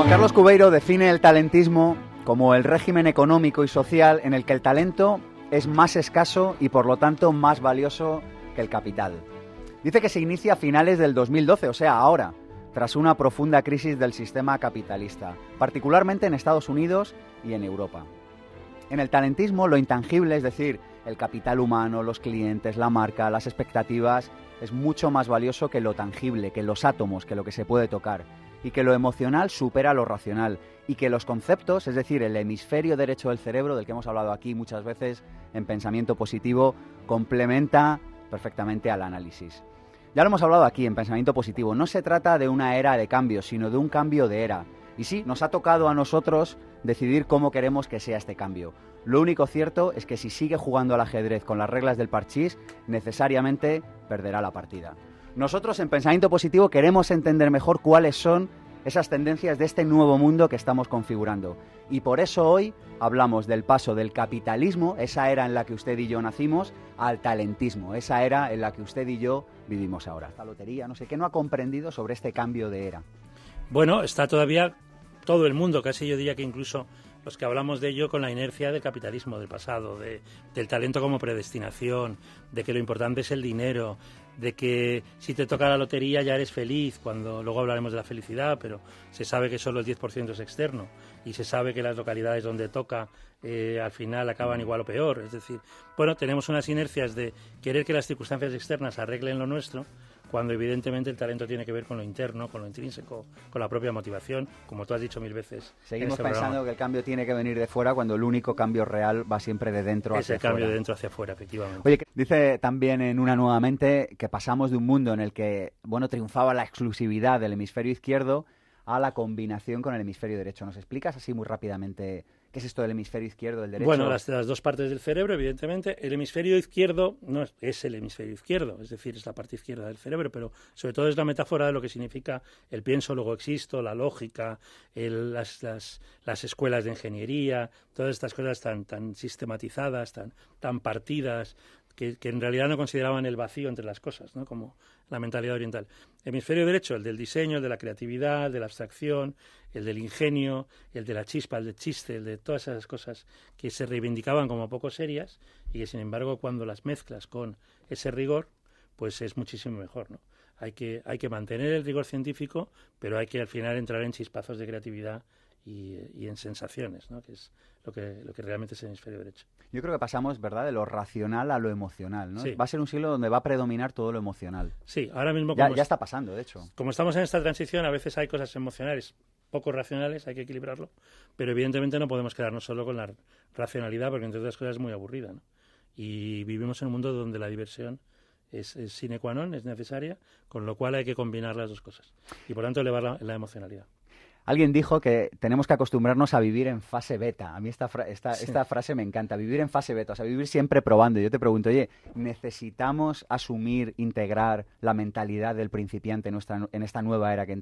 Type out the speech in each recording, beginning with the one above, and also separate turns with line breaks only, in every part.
Carlos Cubeiro define el talentismo como el régimen económico y social en el que el talento es más escaso y por lo tanto más valioso que el capital. Dice que se inicia a finales del 2012, o sea, ahora, tras una profunda crisis del sistema capitalista, particularmente en Estados Unidos y en Europa. En el talentismo, lo intangible, es decir, el capital humano, los clientes, la marca, las expectativas, es mucho más valioso que lo tangible, que los átomos, que lo que se puede tocar, y que lo emocional supera lo racional, y que los conceptos, es decir, el hemisferio derecho del cerebro, del que hemos hablado aquí muchas veces en pensamiento positivo, complementa perfectamente al análisis. Ya lo hemos hablado aquí en pensamiento positivo, no se trata de una era de cambio, sino de un cambio de era. Y sí, nos ha tocado a nosotros decidir cómo queremos que sea este cambio. Lo único cierto es que si sigue jugando al ajedrez con las reglas del parchís, necesariamente perderá la partida. Nosotros en Pensamiento Positivo queremos entender mejor cuáles son esas tendencias de este nuevo mundo que estamos configurando. Y por eso hoy hablamos del paso del capitalismo, esa era en la que usted y yo nacimos, al talentismo, esa era en la que usted y yo vivimos ahora. Esta lotería, no sé qué no ha comprendido sobre este cambio de era.
Bueno, está todavía todo el mundo, casi yo diría que incluso los que hablamos de ello con la inercia del capitalismo del pasado, del talento como predestinación, de que lo importante es el dinero, de que si te toca la lotería ya eres feliz, cuando luego hablaremos de la felicidad, pero se sabe que solo el 10% es externo y se sabe que las localidades donde toca al final acaban igual o peor. Es decir, bueno, tenemos unas inercias de querer que las circunstancias externas arreglen lo nuestro, cuando evidentemente el talento tiene que ver con lo interno, con lo intrínseco, con la propia motivación, como tú has dicho mil veces.
Seguimos pensando que el cambio tiene que venir de fuera cuando el único cambio real va siempre de dentro hacia afuera.
Es el cambio de dentro hacia afuera, efectivamente.
Oye, dice también en una nuevamente que pasamos de un mundo en el que, bueno, triunfaba la exclusividad del hemisferio izquierdo a la combinación con el hemisferio derecho. ¿Nos explicas así muy rápidamente qué es esto del hemisferio izquierdo, del derecho?
Bueno, las dos partes del cerebro, evidentemente. El hemisferio izquierdo no es el hemisferio izquierdo, es decir, es la parte izquierda del cerebro, pero sobre todo es la metáfora de lo que significa el pienso, luego existo, la lógica, las escuelas de ingeniería, todas estas cosas tan sistematizadas, tan partidas, que en realidad no consideraban el vacío entre las cosas, ¿no? Como la mentalidad oriental. El hemisferio derecho, el del diseño, el de la creatividad, el de la abstracción, el del ingenio, el de la chispa, el del chiste, el de todas esas cosas que se reivindicaban como poco serias y que, sin embargo, cuando las mezclas con ese rigor, pues es muchísimo mejor, ¿no? Hay que mantener el rigor científico, pero hay que al final entrar en chispazos de creatividad y en sensaciones, ¿no? Que es lo que realmente es el hemisferio derecho.
Yo creo que pasamos, ¿verdad?, de lo racional a lo emocional, ¿no?
Sí.
Va a ser un siglo donde va a predominar todo lo emocional.
Sí, ahora mismo...
Ya está pasando, de hecho.
Como estamos en esta transición, a veces hay cosas emocionales poco racionales, hay que equilibrarlo, pero evidentemente no podemos quedarnos solo con la racionalidad, porque entre otras cosas es muy aburrida, ¿no? Y vivimos en un mundo donde la diversión es sine qua non, es necesaria, con lo cual hay que combinar las dos cosas y por tanto elevar la emocionalidad.
Alguien dijo que tenemos que acostumbrarnos a vivir en fase beta. A mí esta frase me encanta, vivir en fase beta, o sea, vivir siempre probando. Yo te pregunto, oye, ¿necesitamos asumir, integrar la mentalidad del principiante en esta nueva era que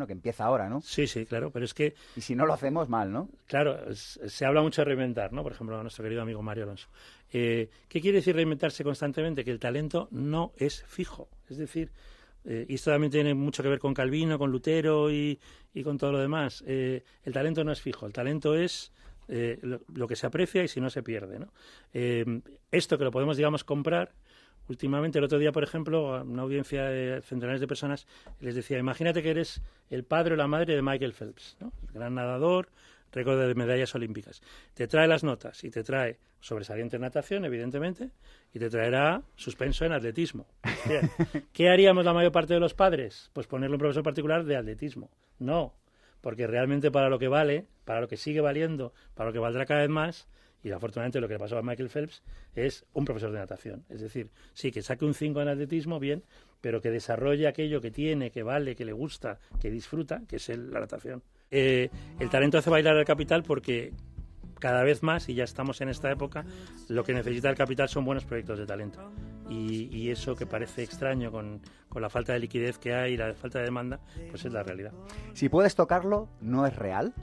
empieza ahora, ¿no?
Sí, claro, pero es que...
Y si no lo hacemos mal, ¿no?
Claro, se habla mucho de reinventar, ¿no? Por ejemplo, a nuestro querido amigo Mario Alonso. ¿Qué quiere decir reinventarse constantemente? Que el talento no es fijo, es decir... y esto también tiene mucho que ver con Calvino, con Lutero y con todo lo demás. El talento no es fijo, el talento es lo que se aprecia y si no se pierde, ¿no? Esto que lo podemos, digamos, comprar. Últimamente, el otro día, por ejemplo, a una audiencia de centenares de personas les decía, imagínate que eres el padre o la madre de Michael Phelps, ¿no? El gran nadador, récord de medallas olímpicas. Te trae las notas y te trae sobresaliente en natación, evidentemente, y te traerá suspenso en atletismo. Bien. ¿Qué haríamos la mayor parte de los padres? Pues ponerle un profesor particular de atletismo. No, porque realmente para lo que vale, para lo que sigue valiendo, para lo que valdrá cada vez más, y afortunadamente lo que le pasó a Michael Phelps es un profesor de natación. Es decir, sí, que saque un 5 en atletismo, bien, pero que desarrolle aquello que tiene, que vale, que le gusta, que disfruta, que es la natación. El talento hace bailar al capital porque cada vez más, y ya estamos en esta época, lo que necesita el capital son buenos proyectos de talento. Y eso que parece extraño con la falta de liquidez que hay y la falta de demanda, pues es la realidad.
Si puedes tocarlo, ¿no es real?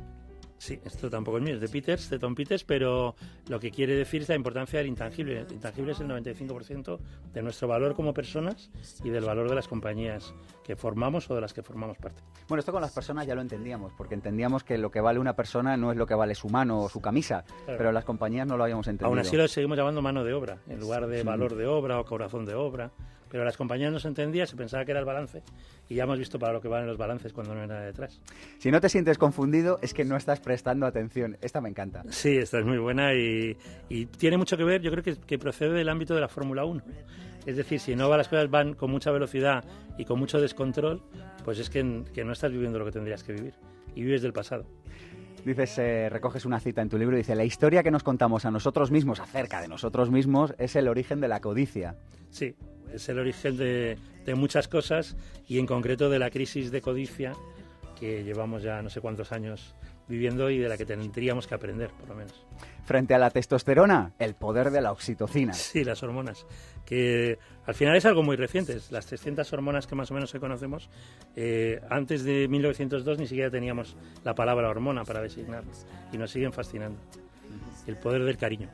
Sí, esto tampoco es mío, es de Tom Peters, pero lo que quiere decir es la importancia del intangible. El intangible es el 95% de nuestro valor como personas y del valor de las compañías que formamos o de las que formamos parte.
Bueno, esto con las personas ya lo entendíamos, porque entendíamos que lo que vale una persona no es lo que vale su mano o su camisa, claro. Pero las compañías no lo habíamos entendido.
Aún así lo seguimos llamando mano de obra, en lugar de valor de obra o corazón de obra. Pero las compañías no se entendía, se pensaba que era el balance y ya hemos visto para lo que valen los balances cuando no hay nada detrás.
Si no te sientes confundido es que no estás prestando atención. Esta me encanta.
Sí, esta es muy buena y tiene mucho que ver, yo creo que procede del ámbito de la Fórmula 1. Es decir, si no las cosas van con mucha velocidad y con mucho descontrol, pues es que no estás viviendo lo que tendrías que vivir y vives del pasado.
Dices, recoges una cita en tu libro y dice, la historia que nos contamos a nosotros mismos acerca de nosotros mismos es el origen de la codicia.
Sí, es el origen de muchas cosas y en concreto de la crisis de codicia que llevamos ya no sé cuántos años viviendo y de la que tendríamos que aprender, por lo menos.
Frente a la testosterona, el poder de la oxitocina.
Sí, las hormonas, que al final es algo muy reciente. Las 300 hormonas que más o menos hoy conocemos, antes de 1902 ni siquiera teníamos la palabra hormona para designarlas y nos siguen fascinando. El poder del cariño.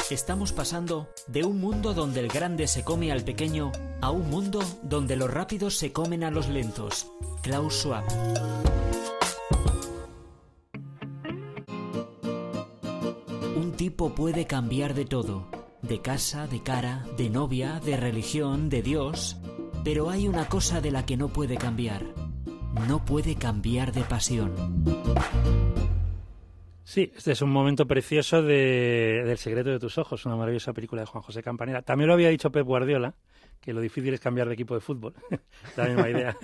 Estamos pasando de un mundo donde el grande se come al pequeño a un mundo donde los rápidos se comen a los lentos. Klaus Schwab. Un tipo puede cambiar de todo, de casa, de cara, de novia, de religión, de Dios, pero hay una cosa de la que no puede cambiar. No puede cambiar de pasión.
Sí, este es un momento precioso del secreto de tus ojos, una maravillosa película de Juan José Campanella. También lo había dicho Pep Guardiola, que lo difícil es cambiar de equipo de fútbol, la misma idea.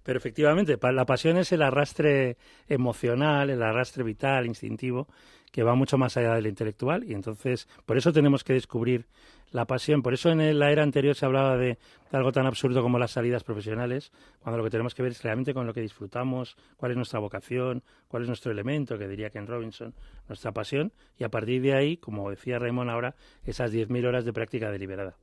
Pero efectivamente, la pasión es el arrastre emocional, el arrastre vital, instintivo, que va mucho más allá del intelectual y entonces por eso tenemos que descubrir la pasión. Por eso en la era anterior se hablaba de algo tan absurdo como las salidas profesionales, cuando lo que tenemos que ver es realmente con lo que disfrutamos, cuál es nuestra vocación, cuál es nuestro elemento, que diría Ken Robinson, nuestra pasión, y a partir de ahí, como decía Raymond ahora, esas 10.000 horas de práctica deliberada.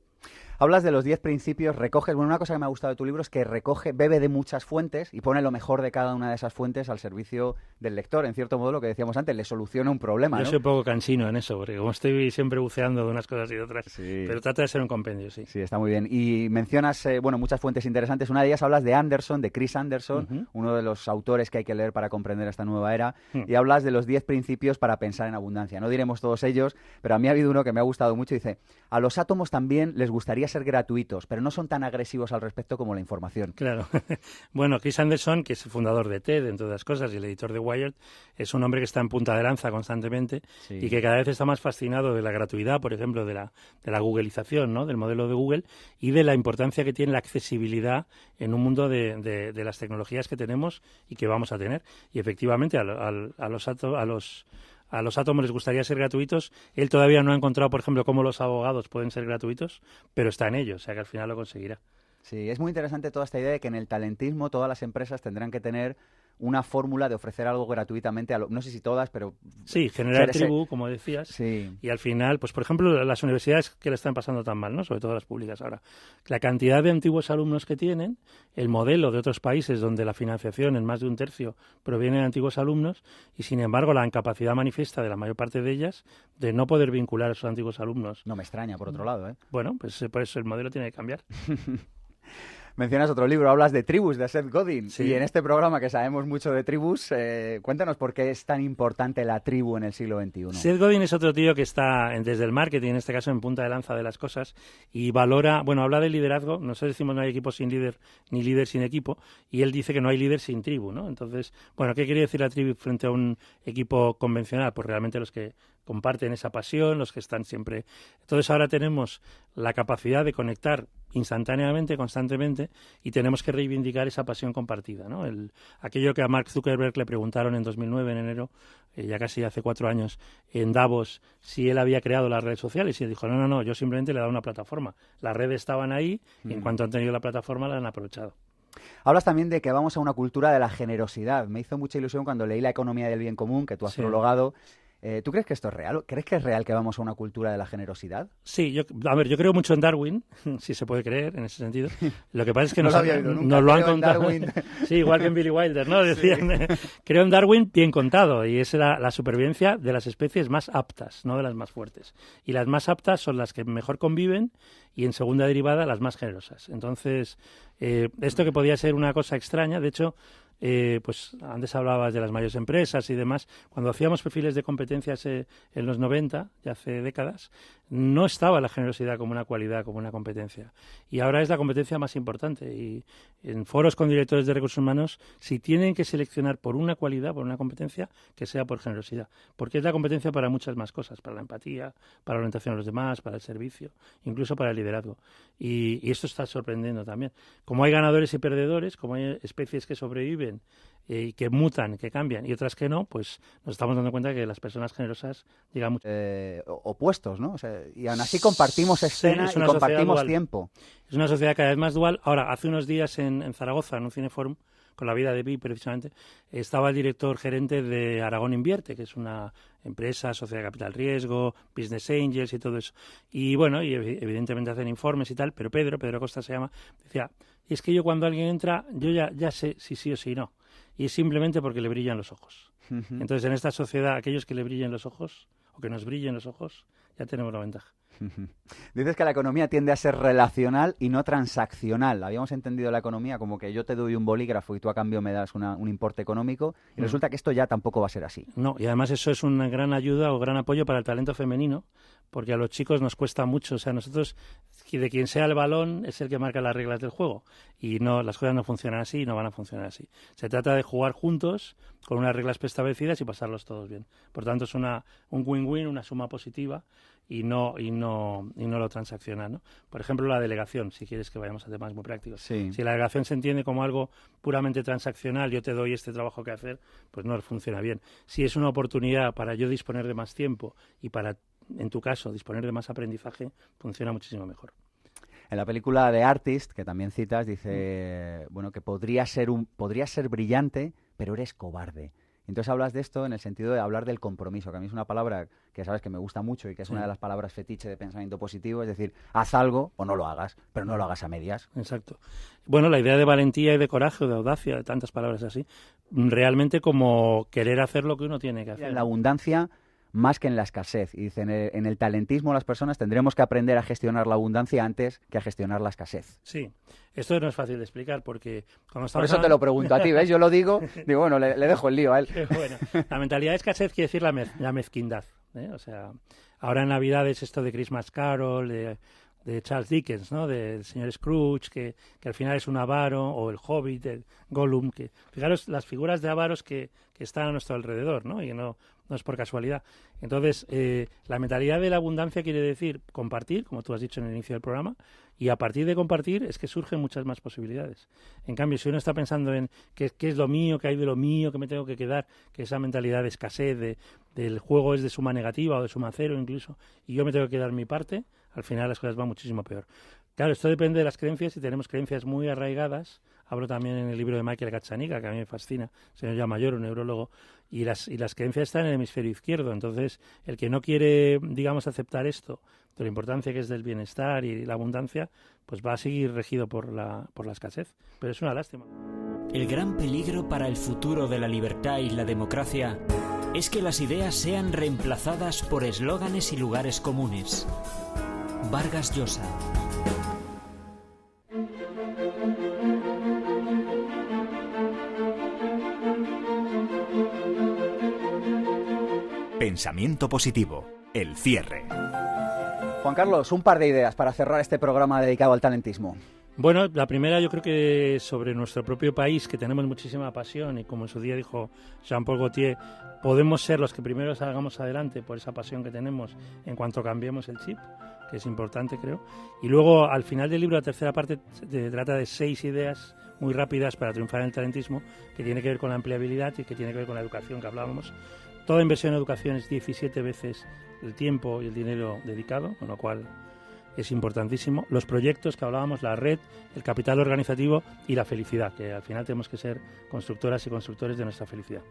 Hablas de los 10 principios, recoges... Bueno, una cosa que me ha gustado de tu libro es que bebe de muchas fuentes y pone lo mejor de cada una de esas fuentes al servicio del lector. En cierto modo, lo que decíamos antes, le soluciona un problema, ¿no?
Yo soy un poco cansino en eso, porque como estoy siempre buceando de unas cosas y de otras,
sí.
Pero trata de ser un compendio, sí.
Sí, está muy bien. Y mencionas, muchas fuentes interesantes. Una de ellas hablas de Anderson, de Chris Anderson, uno de los autores que hay que leer para comprender esta nueva era, y hablas de los 10 principios para pensar en abundancia. No diremos todos ellos, pero a mí ha habido uno que me ha gustado mucho. Dice, a los átomos también les gustaría ser gratuitos, pero no son tan agresivos al respecto como la información.
Claro. Bueno, Chris Anderson, que es el fundador de TED, entre otras cosas, y el editor de Wired, es un hombre que está en punta de lanza constantemente y que cada vez está más fascinado de la gratuidad, por ejemplo, de la googleización, ¿no? Del modelo de Google y de la importancia que tiene la accesibilidad en un mundo de las tecnologías que tenemos y que vamos a tener. Y efectivamente, a los átomos les gustaría ser gratuitos. Él todavía no ha encontrado, por ejemplo, cómo los abogados pueden ser gratuitos, pero está en ello, o sea que al final lo conseguirá.
Sí, es muy interesante toda esta idea de que en el talentismo todas las empresas tendrán que tener una fórmula de ofrecer algo gratuitamente, no sé si todas, pero...
Sí, generar tribu, como decías,
sí.
Y al final, pues por ejemplo, las universidades que le están pasando tan mal, ¿no? Sobre todo las públicas ahora. La cantidad de antiguos alumnos que tienen, el modelo de otros países donde la financiación en más de un tercio proviene de antiguos alumnos y, sin embargo, la incapacidad manifiesta de la mayor parte de ellas de no poder vincular a esos antiguos alumnos.
No me extraña, por otro lado, ¿eh?
Bueno, pues por eso el modelo tiene que cambiar.
Mencionas otro libro, hablas de tribus, de Seth Godin,
sí.
Y en este programa que sabemos mucho de tribus, cuéntanos por qué es tan importante la tribu en el siglo XXI.
Seth Godin es otro tío que está desde el marketing, en este caso en punta de lanza de las cosas, y valora, habla de liderazgo. Nosotros decimos no hay equipo sin líder, ni líder sin equipo, y él dice que no hay líder sin tribu, ¿no? Entonces, ¿qué quiere decir la tribu frente a un equipo convencional? Pues realmente los que comparten esa pasión, los que están siempre... Entonces ahora tenemos la capacidad de conectar instantáneamente, constantemente, y tenemos que reivindicar esa pasión compartida, ¿no? Aquello que a Mark Zuckerberg le preguntaron en 2009, en enero, ya casi hace 4 años, en Davos, si él había creado las redes sociales, y él dijo, no, yo simplemente le he dado una plataforma. Las redes estaban ahí, y en cuanto han tenido la plataforma, la han aprovechado.
Hablas también de que vamos a una cultura de la generosidad. Me hizo mucha ilusión cuando leí La economía del bien común, que tú has prologado. ¿Tú crees que esto es real? ¿Crees que es real que vamos a una cultura de la generosidad?
Sí, yo creo mucho en Darwin, si se puede creer en ese sentido. Lo que pasa es que
No
nos,
lo había oído nunca,
nos lo han
creo en
contado.
Darwin.
Sí, igual que en Billy Wilder, ¿no? Decían, creo en Darwin bien contado, y es la supervivencia de las especies más aptas, no de las más fuertes. Y las más aptas son las que mejor conviven y, en segunda derivada, las más generosas. Entonces, esto que podía ser una cosa extraña, de hecho, pues antes hablabas de las mayores empresas y demás. Cuando hacíamos perfiles de competencias en los 90, ya hace décadas, no estaba la generosidad como una cualidad, como una competencia. Y ahora es la competencia más importante. Y en foros con directores de recursos humanos, si tienen que seleccionar por una cualidad, por una competencia, que sea por generosidad. Porque es la competencia para muchas más cosas, para la empatía, para la orientación a los demás, para el servicio, incluso para el liderazgo. Y esto está sorprendiendo también. Como hay ganadores y perdedores, como hay especies que sobreviven y que mutan, que cambian, y otras que no, pues nos estamos dando cuenta que las personas generosas llegan mucho.
Opuestos, ¿no? O sea, y aún así compartimos escena
Sí,
y compartimos tiempo.
Es una sociedad cada vez más dual. Ahora, hace unos días en Zaragoza, en un cineforum, con la vida de Pi, precisamente, estaba el director gerente de Aragón Invierte, que es una empresa, sociedad de capital riesgo, business angels y todo eso. Y bueno, y evidentemente hacen informes y tal, pero Pedro Costa se llama, decía, y es que yo cuando alguien entra, yo ya sé si sí o si no. Y es simplemente porque le brillan los ojos. Entonces, en esta sociedad, aquellos que le brillen los ojos, o que nos brillen los ojos, ya tenemos la ventaja.
Dices que la economía tiende a ser relacional y no transaccional. Habíamos entendido la economía como que yo te doy un bolígrafo y tú a cambio me das un importe económico, y resulta que esto ya tampoco va a ser así.
No, y además eso es una gran ayuda o gran apoyo para el talento femenino, porque a los chicos nos cuesta mucho. O sea, nosotros, de quien sea el balón, es el que marca las reglas del juego. Y no, las cosas no funcionan así y no van a funcionar así. Se trata de jugar juntos con unas reglas preestablecidas y pasarlos todos bien. Por tanto, es un win-win, una suma positiva, y no lo transaccional, ¿no? Por ejemplo, la delegación, si quieres que vayamos a temas muy prácticos.
Sí.
Si la delegación se entiende como algo puramente transaccional, yo te doy este trabajo que hacer, pues no funciona bien. Si es una oportunidad para yo disponer de más tiempo y para, en tu caso, disponer de más aprendizaje, funciona muchísimo mejor.
En la película The Artist, que también citas, dice bueno, que podrías ser brillante, pero eres cobarde. Entonces hablas de esto en el sentido de hablar del compromiso, que a mí es una palabra que sabes que me gusta mucho y que es una de las palabras fetiche de pensamiento positivo, es decir, haz algo o no lo hagas, pero no lo hagas a medias.
Exacto. Bueno, la idea de valentía y de coraje, de audacia, de tantas palabras así, realmente como querer hacer lo que uno tiene que hacer.
En la abundancia más que en la escasez. Y dicen, en el talentismo las personas tendremos que aprender a gestionar la abundancia antes que a gestionar la escasez.
Sí, esto no es fácil de explicar porque cuando estamos...
Por eso te lo pregunto a ti, ¿ves? Yo lo digo, bueno, le dejo el lío a él.
Bueno, la mentalidad de escasez quiere decir la mezquindad, ¿eh? O sea, ahora en Navidad es esto de Christmas Carol, de Charles Dickens, ¿no? Del señor Scrooge, que al final es un avaro, o el Hobbit, el Gollum, que fijaros las figuras de avaros que están a nuestro alrededor, ¿no? Y no es por casualidad. Entonces, la mentalidad de la abundancia quiere decir compartir, como tú has dicho en el inicio del programa, y a partir de compartir es que surgen muchas más posibilidades. En cambio, si uno está pensando en qué es lo mío, qué hay de lo mío, qué me tengo que quedar, que esa mentalidad de escasez, del juego es de suma negativa o de suma cero incluso, y yo me tengo que quedar mi parte, al final las cosas van muchísimo peor. Claro, esto depende de las creencias, y tenemos creencias muy arraigadas. Hablo también en el libro de Michael Gazzaniga, que a mí me fascina, señor ya mayor, un neurólogo, y las creencias están en el hemisferio izquierdo. Entonces, el que no quiere, digamos, aceptar esto, de la importancia que es del bienestar y la abundancia, pues va a seguir regido por la escasez. Pero es una lástima.
El gran peligro para el futuro de la libertad y la democracia es que las ideas sean reemplazadas por eslóganes y lugares comunes. Vargas Llosa.
Pensamiento positivo, el cierre.
Juan Carlos, un par de ideas para cerrar este programa dedicado al talentismo.
Bueno, la primera yo creo que sobre nuestro propio país, que tenemos muchísima pasión, y como en su día dijo Jean-Paul Gaultier, podemos ser los que primero salgamos adelante por esa pasión que tenemos en cuanto cambiemos el chip, que es importante, creo. Y luego, al final del libro, la tercera parte trata de 6 ideas muy rápidas para triunfar en el talentismo, que tiene que ver con la empleabilidad y que tiene que ver con la educación que hablábamos. Toda inversión en educación es 17 veces el tiempo y el dinero dedicado, con lo cual es importantísimo. Los proyectos que hablábamos, la red, el capital organizativo y la felicidad, que al final tenemos que ser constructoras y constructores de nuestra felicidad.